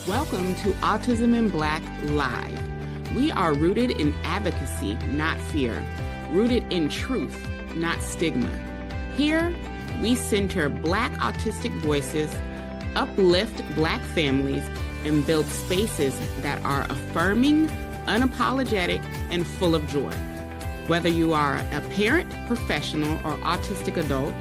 Welcome to Autism in Black Live. We are rooted in advocacy, not fear, rooted in truth, not stigma. Here, we center Black autistic voices, uplift Black families, and build spaces that are affirming, unapologetic, and full of joy. Whether you are a parent, professional, or autistic adult,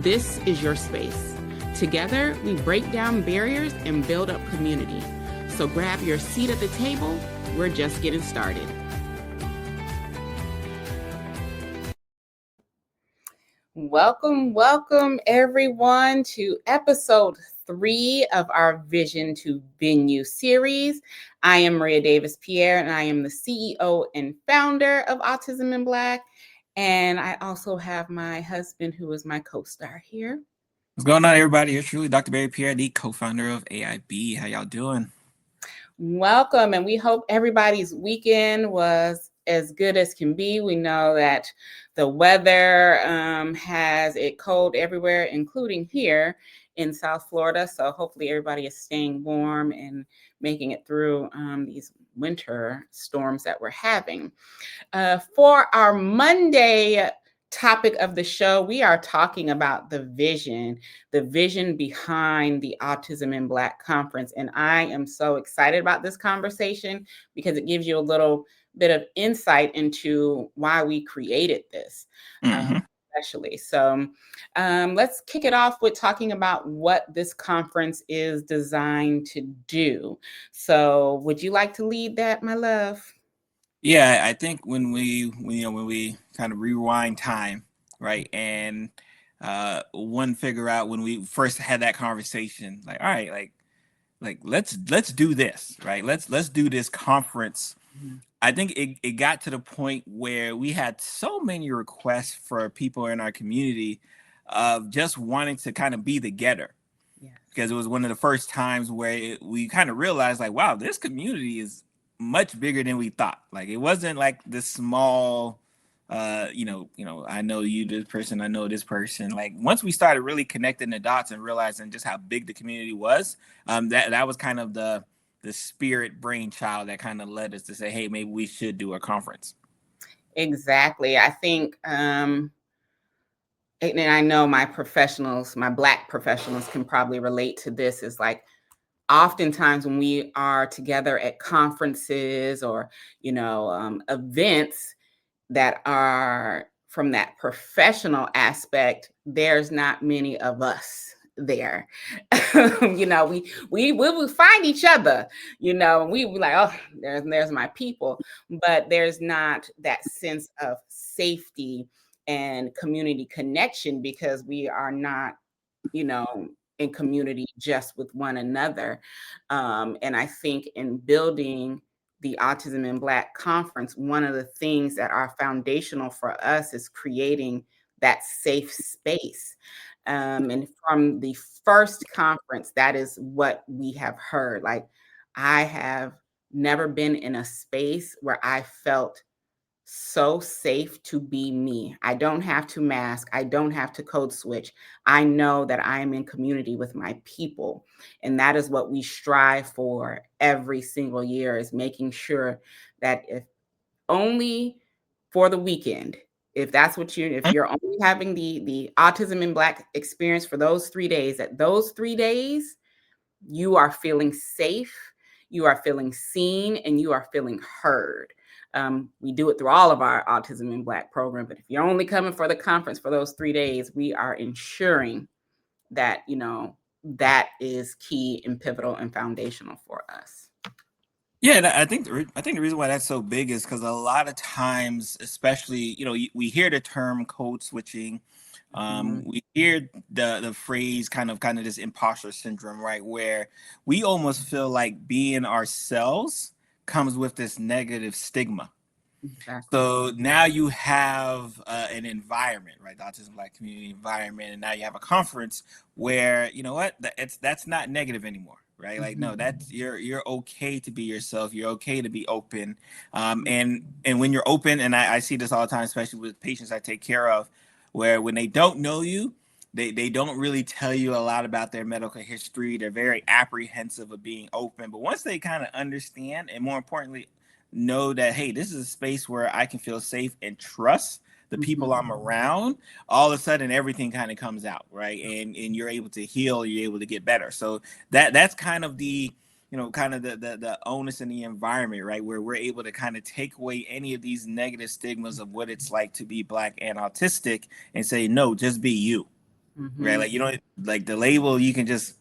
this is your space. Together, we break down barriers and build up community. So grab your seat at the table. We're just getting started. Welcome everyone to episode 3 of our Vision to Venue series. I am Maria Davis Pierre, and I am the CEO and founder of Autism in Black. And I also have my husband, who is my co-star here. What's going on, everybody? It's truly Dr. Barry Pierre, the co-founder of AIB. How y'all doing? Welcome, and we hope everybody's weekend was as good as can be. We know that the weather has it cold everywhere, including here in South Florida. So hopefully everybody is staying warm and making it through these winter storms that we're having. For our Monday topic of the show, we are talking about the vision behind the Autism in Black conference. And I am so excited about this conversation because it gives you a little bit of insight into why we created this, especially. So let's kick it off with talking about what this conference is designed to do. So would you like to lead that, my love? Yeah, I think when we kind of rewind time, right, and one figure out when we first had that conversation, like, all right, like let's do this, right? Let's do this conference. Mm-hmm. I think it got to the point where we had so many requests for people in our community of just wanting to kind of be the getter. Yeah. Because it was one of the first times where we kind of realized, like, wow, this community is much bigger than we thought. Like, it wasn't like this small, I know you, this person, I know this person. Like, once we started really connecting the dots and realizing just how big the community was, that was kind of the spirit brainchild that kind of led us to say, hey, maybe we should do a conference. Exactly. I think, and I know my Black professionals can probably relate to this, is like, oftentimes when we are together at conferences or, events that are from that professional aspect, there's not many of us there. We will find each other, we be like, oh, there's my people, but there's not that sense of safety and community connection because we are not, in community just with one another. And I think in building the Autism in Black conference, one of the things that are foundational for us is creating that safe space. And from the first conference, that is what we have heard. Like, I have never been in a space where I felt so safe to be me. I don't have to mask. I don't have to code switch. I know that I am in community with my people. And that is what we strive for every single year, is making sure that if only for the weekend, if you're only having the Autism in Black experience for those 3 days, that those 3 days, you are feeling safe, you are feeling seen, and you are feeling heard. We do it through all of our Autism in Black program, but if you're only coming for the conference for those 3 days, we are ensuring that, that is key and pivotal and foundational for us. Yeah, I think the reason why that's so big is because a lot of times, especially, we hear the term code switching. We hear the phrase kind of this imposter syndrome, right? Where we almost feel like being ourselves comes with this negative stigma. Exactly. So now you have an environment, right? The Autism Black community environment, and now you have a conference where, you know what, that's not negative anymore, right? Like, no, that's you're okay to be yourself. You're okay to be open, and when you're open, and I see this all the time, especially with patients I take care of, where when they don't know you, They don't really tell you a lot about their medical history. They're very apprehensive of being open. But once they kind of understand, and more importantly, know that, hey, this is a space where I can feel safe and trust the people I'm around, all of a sudden everything kind of comes out, right? And you're able to heal, you're able to get better. So that's kind of the, kind of the onus in the environment, right? Where we're able to kind of take away any of these negative stigmas of what it's like to be Black and autistic and say, no, just be you. Right, like, like the label, you can just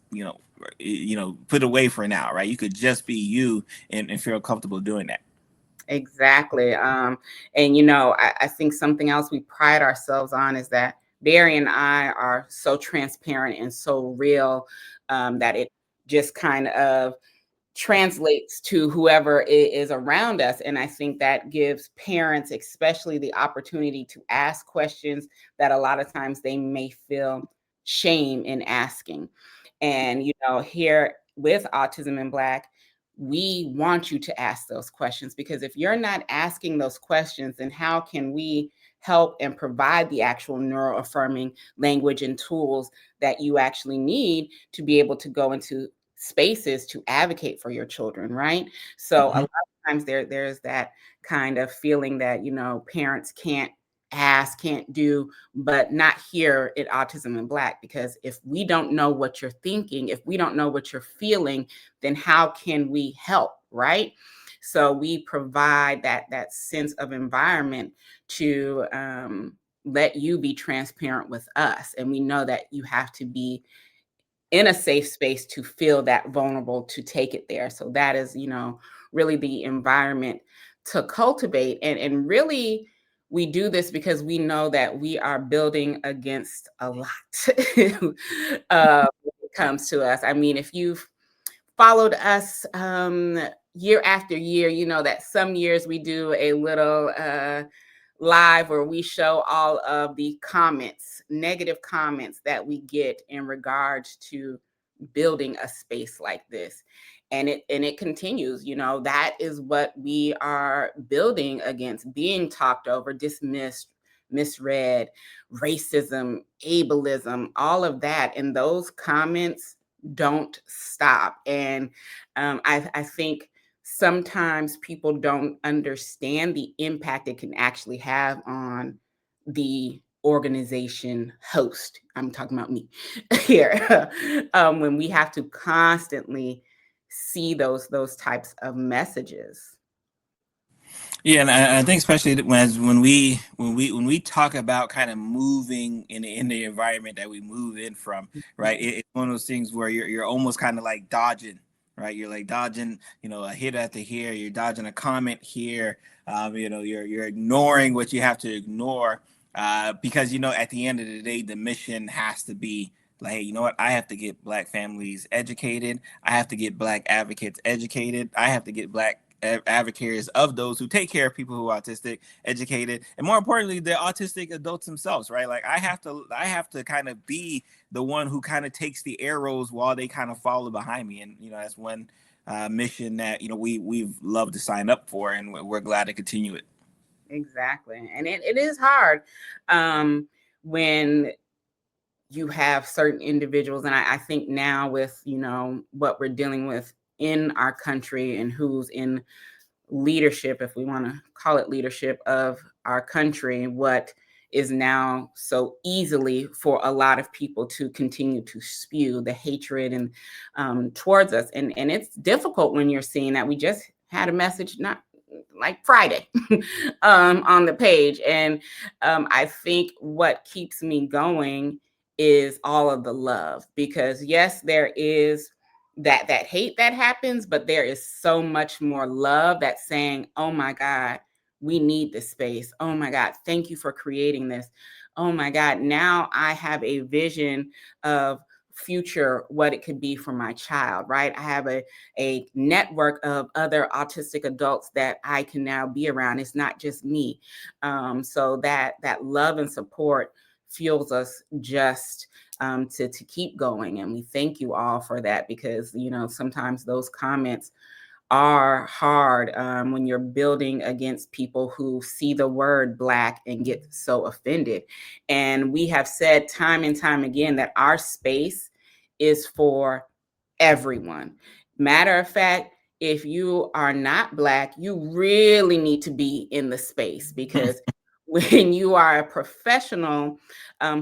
put away for now, right? You could just be you and feel comfortable doing that. Exactly. And I think something else we pride ourselves on is that Barry and I are so transparent and so real, that it just kind of translates to whoever is around us. And I think that gives parents, especially, the opportunity to ask questions that a lot of times they may feel shame in asking. And, here with Autism in Black, we want you to ask those questions, because if you're not asking those questions, then how can we help and provide the actual neuroaffirming language and tools that you actually need to be able to go into spaces to advocate for your children, right? So a lot of times there's that kind of feeling that, parents can't ask, can't do, but not here at Autism in Black, because if we don't know what you're thinking, if we don't know what you're feeling, then how can we help, right? So we provide that sense of environment to let you be transparent with us. And we know that you have to be in a safe space to feel that vulnerable to take it there. So that is, really the environment to cultivate. And really, we do this because we know that we are building against a lot when it comes to us. I mean, if you've followed us year after year, you know that some years we do a little live where we show all of the comments, negative comments that we get in regards to building a space like this. And it continues, that is what we are building against: being talked over, dismissed, misread, racism, ableism, all of that. And those comments don't stop. And I think sometimes people don't understand the impact it can actually have on the organization host. I'm talking about me here. When we have to constantly see those types of messages. Yeah, and I think especially when we talk about kind of moving in the environment that we move in from, right? It's one of those things where you're almost kind of like dodging, right? You're like dodging, a hit after here. You're dodging a comment here. You're ignoring what you have to ignore, because at the end of the day, the mission has to be like, hey, you know what? I have to get Black families educated. I have to get Black advocates educated. I have to get Black advocates of those who take care of people who are autistic educated, and more importantly, the autistic adults themselves, right? Like I have to kind of be the one who kind of takes the arrows while they kind of follow behind me. And that's one mission that we've loved to sign up for, and we're glad to continue it. Exactly. And it is hard when you have certain individuals. And I think now with, what we're dealing with in our country and who's in leadership, if we want to call it leadership of our country, what is now so easily for a lot of people to continue to spew the hatred and towards us. And it's difficult when you're seeing that. We just had a message, not like Friday, on the page. And I think what keeps me going is all of the love, because yes, there is that hate that happens, but there is so much more love that's saying, oh my God, we need this space. Oh my God, thank you for creating this. Oh my God, now I have a vision of future, what it could be for my child, right? I have a network of other autistic adults that I can now be around. It's not just me. So that love and support fuels us just to keep going. And we thank you all for that, because, sometimes those comments are hard when you're building against people who see the word Black and get so offended. And we have said time and time again that our space is for everyone. Matter of fact, if you are not Black, you really need to be in the space, because when you are a professional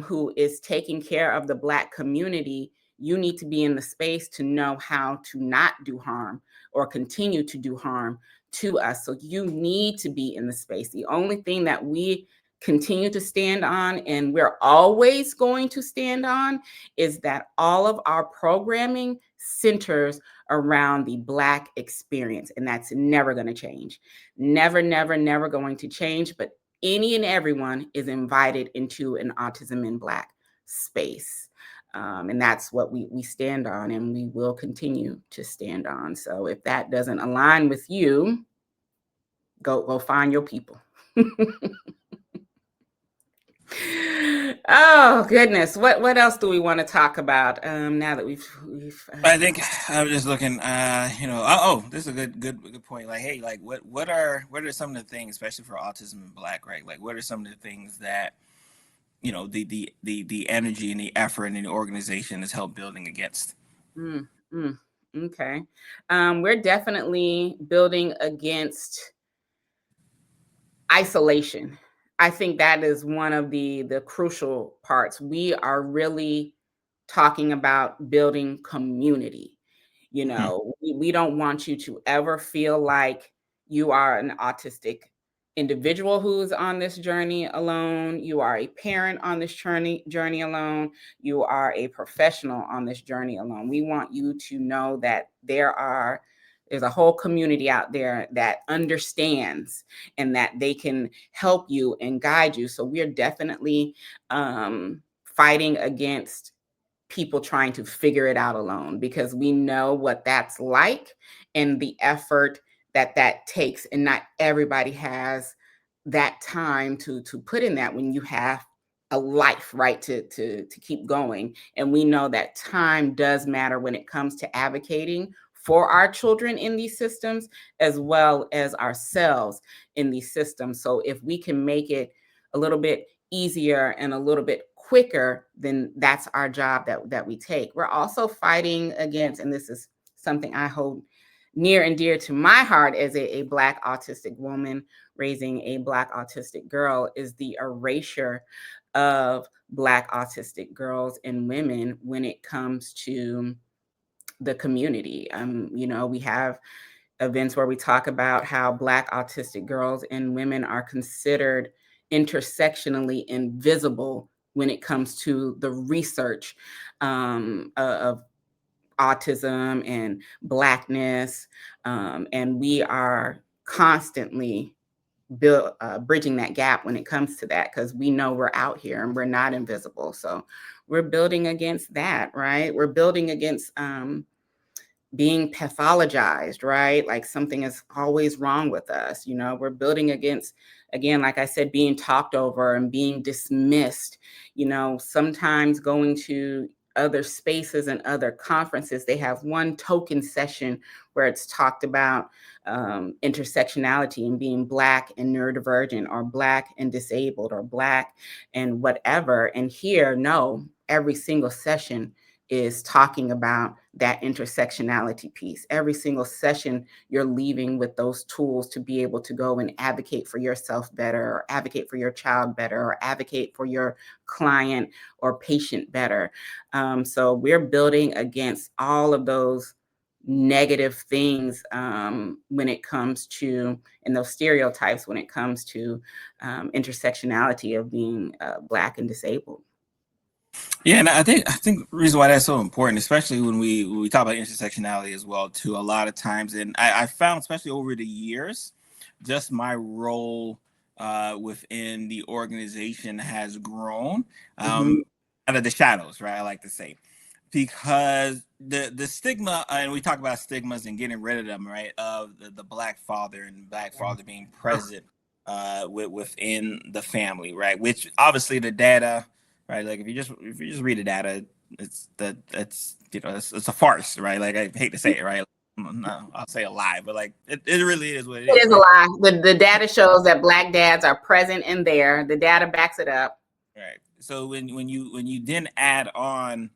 who is taking care of the Black community, you need to be in the space to know how to not do harm or continue to do harm to us. So you need to be in the space. The only thing that we continue to stand on, and we're always going to stand on, is that all of our programming centers around the Black experience. And that's never going to change. Never, never, never going to change. But any and everyone is invited into an Autism in Black space. And that's what we stand on, and we will continue to stand on. So if that doesn't align with you, go find your people. Oh goodness, what else do we want to talk about now that we've I think I'm just looking. This is a good point. Like, hey, like, what are some of the things, especially for autism in Black, right? Like, what are some of the things that the energy and the effort and the organization is help building against? mm, mm, okay, we're definitely building against isolation. I think that is one of the crucial parts. We are really talking about building community. You Hmm. know, we don't want you to ever feel like you are an autistic individual who's on this journey alone. You are a parent on this journey alone. You are a professional on this journey alone. We want you to know that there's a whole community out there that understands and that they can help you and guide you. So we're definitely fighting against people trying to figure it out alone, because we know what that's like and the effort that takes, and not everybody has that time to put in that when you have a life, right, to keep going. And we know that time does matter when it comes to advocating for our children in these systems, as well as ourselves in these systems. So if we can make it a little bit easier and a little bit quicker, then that's our job that we take. We're also fighting against, and this is something I hold near and dear to my heart as a Black autistic woman raising a Black autistic girl, is the erasure of Black autistic girls and women when it comes to the community. We have events where we talk about how Black autistic girls and women are considered intersectionally invisible when it comes to the research of autism and Blackness. And we are constantly bridging that gap when it comes to that, because we know we're out here and we're not invisible. So we're building against that, right? We're building against being pathologized, right? Like something is always wrong with us. We're building against, again, like I said, being talked over and being dismissed. Sometimes going to other spaces and other conferences, they have one token session where it's talked about intersectionality and being Black and neurodivergent, or Black and disabled, or Black and whatever. And here, no, every single session is talking about that intersectionality piece. Every single session, you're leaving with those tools to be able to go and advocate for yourself better, or advocate for your child better, or advocate for your client or patient better. So we're building against all of those negative things when it comes to, and those stereotypes when it comes to intersectionality of being Black and disabled. Yeah, and I think the reason why that's so important, especially when we talk about intersectionality as well, too, a lot of times, and I found, especially over the years, just my role within the organization has grown Mhm. out of the shadows, right? I like to say, because the stigma, and we talk about stigmas and getting rid of them, right? Of the Black father and Black father being present within the family, right? Which obviously the data, right? Like if you just read the data, it's it's a farce, right? Like I hate to say it, right? no, I'll say a lie, but like it really is what it It is, is a right? lie. The data shows that Black dads are present in there. The data backs it up. Right. So when you then add on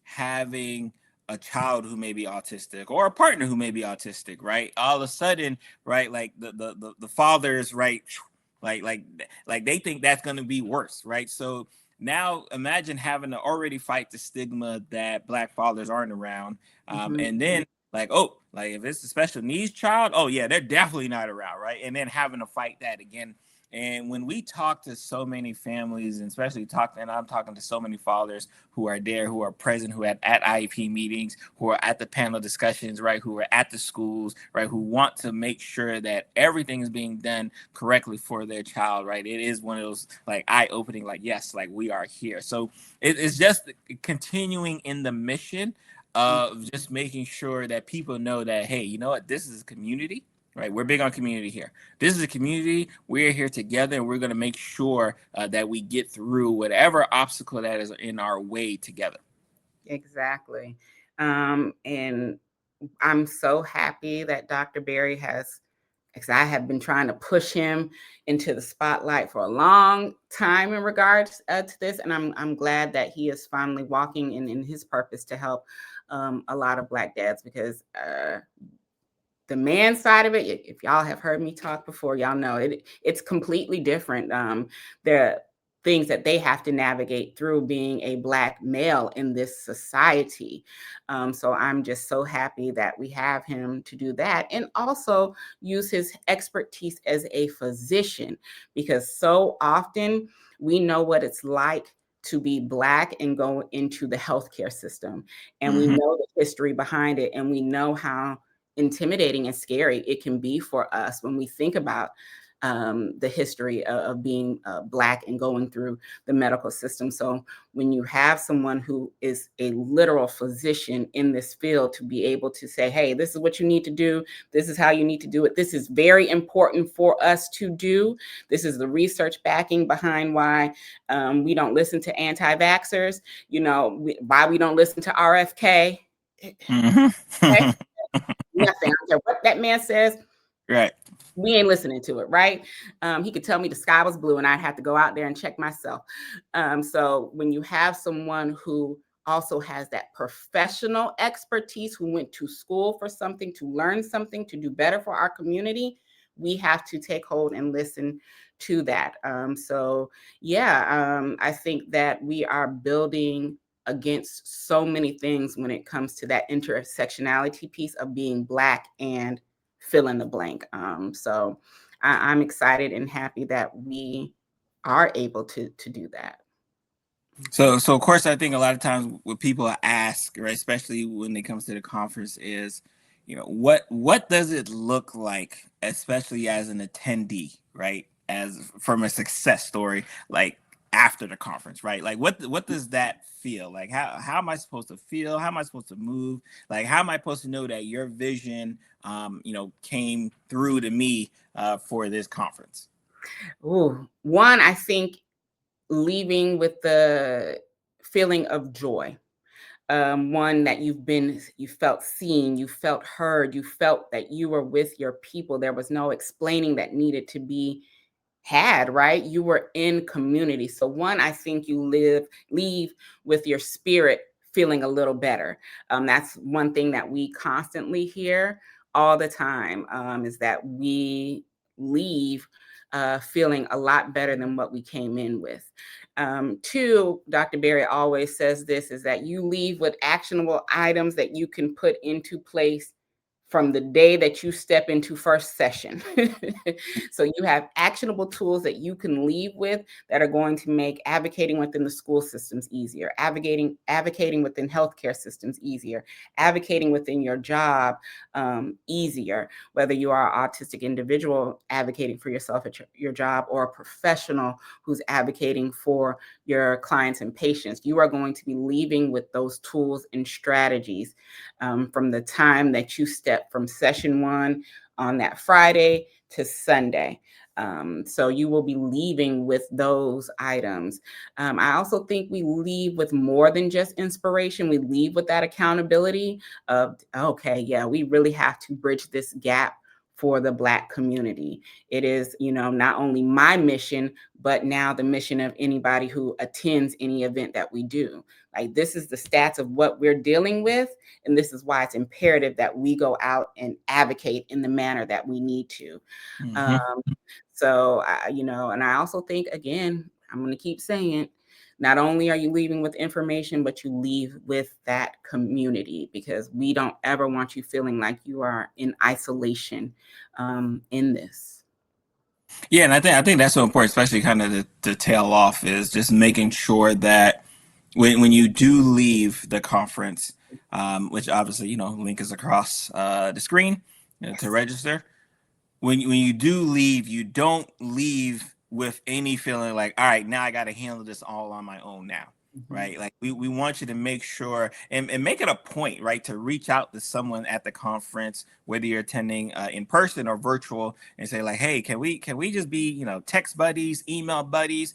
having a child who may be autistic or a partner who may be autistic, right? All of a sudden, right, like the fathers, right, like they think that's going to be worse, right? So now imagine having to already fight the stigma that Black fathers aren't around, Mhm. and then like, oh, like if it's a special needs child, oh yeah, they're definitely not around, right? And then having to fight that again. And when we talk to so many families, and especially and I'm talking to so many fathers who are there, who are present, who are at IEP meetings, who are at the panel discussions, right, who are at the schools, right, who want to make sure that everything is being done correctly for their child, right. It is one of those like eye-opening, like, yes, like we are here. So it's just continuing in the mission of just making sure that people know that, hey, you know what, this is a community, right? We're big on community here. This is a community. We're here together, and we're going to make sure that we get through whatever obstacle that is in our way together. Exactly. And I'm so happy that Dr. Berry has, because I have been trying to push him into the spotlight for a long time in regards to this, and I'm glad that he is finally walking in his purpose to help a lot of Black dads, because the man side of it, if y'all have heard me talk before, y'all know it's completely different. The things that they have to navigate through being a Black male in this society. So I'm just so happy that we have him to do that, and also use his expertise as a physician, because so often we know what it's like to be Black and go into the healthcare system, and we Mm-hmm. know the history behind it, and we know how intimidating and scary it can be for us when we think about the history of being Black and going through the medical system. So when you have someone who is a literal physician in this field to be able to say, hey, this is what you need to do, this is how you need to do it, this is very important for us to do, this is the research backing behind why we don't listen to anti-vaxxers, why we don't listen to RFK. Mm-hmm. Nothing. I don't care what that man says. Right. We ain't listening to it, right? He could tell me the sky was blue and I'd have to go out there and check myself. So when you have someone who also has that professional expertise, who went to school for something, to learn something, to do better for our community, we have to take hold and listen to that. I think that we are building against so many things when it comes to that intersectionality piece of being Black and fill in the blank. I'm excited and happy that we are able to do that. So of course, I think a lot of times what people ask, right, especially when it comes to the conference, is, what does it look like, especially as an attendee, right, as from a success story, like after the conference, right? Like what does that feel like? How am I supposed to feel? How am I supposed to move? Like how am I supposed to know that your vision, came through to me for this conference? Ooh, one, I think leaving with the feeling of joy. One that you felt seen, you felt heard, you felt that you were with your people. There was no explaining that needed to be had, right? You were in community. So one, I think you leave with your spirit feeling a little better. That's one thing that we constantly hear all the time, is that we leave feeling a lot better than what we came in with. Two, Dr. Berry always says this, is that you leave with actionable items that you can put into place from the day that you step into first session. So you have actionable tools that you can leave with that are going to make advocating within the school systems easier, advocating within healthcare systems easier, advocating within your job easier, whether you are an autistic individual advocating for yourself at your job, or a professional who's advocating for your clients and patients. You are going to be leaving with those tools and strategies from the time that you step from session one on that Friday to Sunday. So you will be leaving with those items. I also think we leave with more than just inspiration. We leave with that accountability of, okay, yeah, we really have to bridge this gap for the Black community. It is, not only my mission, but now the mission of anybody who attends any event that we do. Like, this is the stats of what we're dealing with, and this is why it's imperative that we go out and advocate in the manner that we need to. Mm-hmm. Um, so, and I also think, again, I'm going to keep saying, not only are you leaving with information, but you leave with that community, because we don't ever want you feeling like you are in isolation in this. Yeah, and I think that's so important, especially kind of the tail off is just making sure that when you do leave the conference, which obviously link is across the screen to Yes. register. When you do leave, you don't leave with any feeling like, all right, now I got to handle this all on my own now. Mm-hmm. Right. Like we want you to make sure and make it a point, right, to reach out to someone at the conference, whether you're attending in person or virtual, and say like, hey, can we just be, text buddies, email buddies,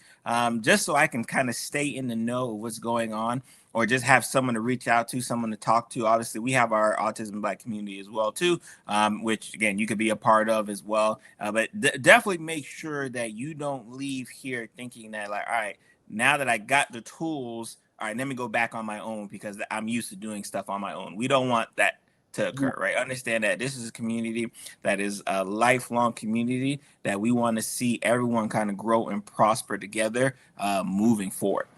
just so I can kind of stay in the know of what's going on, or just have someone to reach out to, someone to talk to. Obviously, we have our Autism Black community as well too, which again you could be a part of as well. But definitely make sure that you don't leave here thinking that like, all right, now that I got the tools, all right, let me go back on my own because I'm used to doing stuff on my own. We don't want that to occur, right? Understand that this is a community that is a lifelong community that we want to see everyone kind of grow and prosper together moving forward.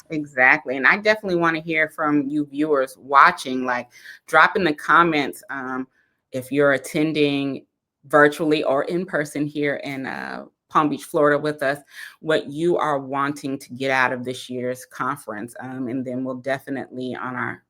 Exactly. And I definitely want to hear from you viewers watching, like, drop in the comments if you're attending virtually or in person here in Palm Beach, Florida with us, what you are wanting to get out of this year's conference. And then we'll definitely on our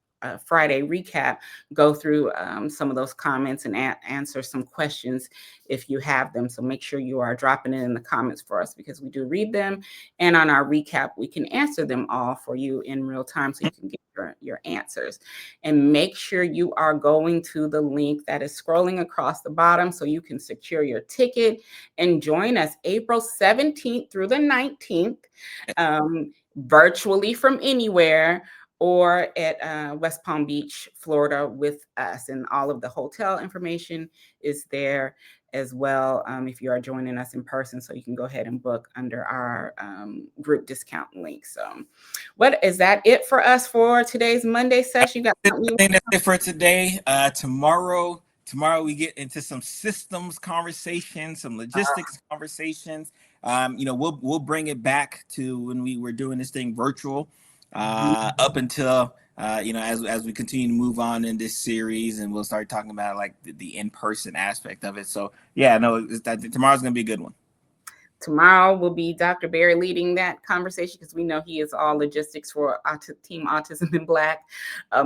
Friday recap go through some of those comments and answer some questions if you have them. So make sure you are dropping it in the comments for us, because we do read them, and on our recap we can answer them all for you in real time, so you can get your answers. And make sure you are going to the link that is scrolling across the bottom so you can secure your ticket and join us April 17th through the 19th, virtually from anywhere, or at West Palm Beach, Florida with us. And all of the hotel information is there as well, if you are joining us in person. So you can go ahead and book under our group discount link. So what is that it for us for today's Monday session? You got I something you think that's it for today. Tomorrow we get into some systems conversations, some logistics conversations. We'll bring it back to when we were doing this thing virtual, up until as we continue to move on in this series, and we'll start talking about like the in-person aspect of it. So yeah, no, tomorrow's gonna be a good one. Tomorrow will be Dr. Barry leading that conversation, because we know he is all logistics for Team Autism in Black.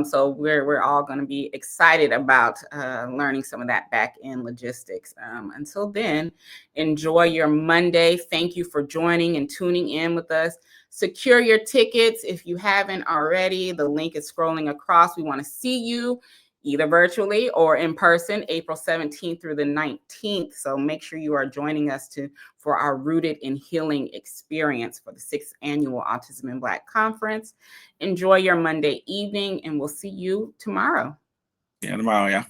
So we're all going to be excited about learning some of that back end logistics. Until then, enjoy your Monday. Thank you for joining and tuning in with us. Secure your tickets if you haven't already. The link is scrolling across. We want to see you either virtually or in person, April 17th through the 19th. So make sure you are joining us for our Rooted in Healing experience for the 6th annual Autism in Black Conference. Enjoy your Monday evening, and we'll see you tomorrow. Yeah, tomorrow, yeah.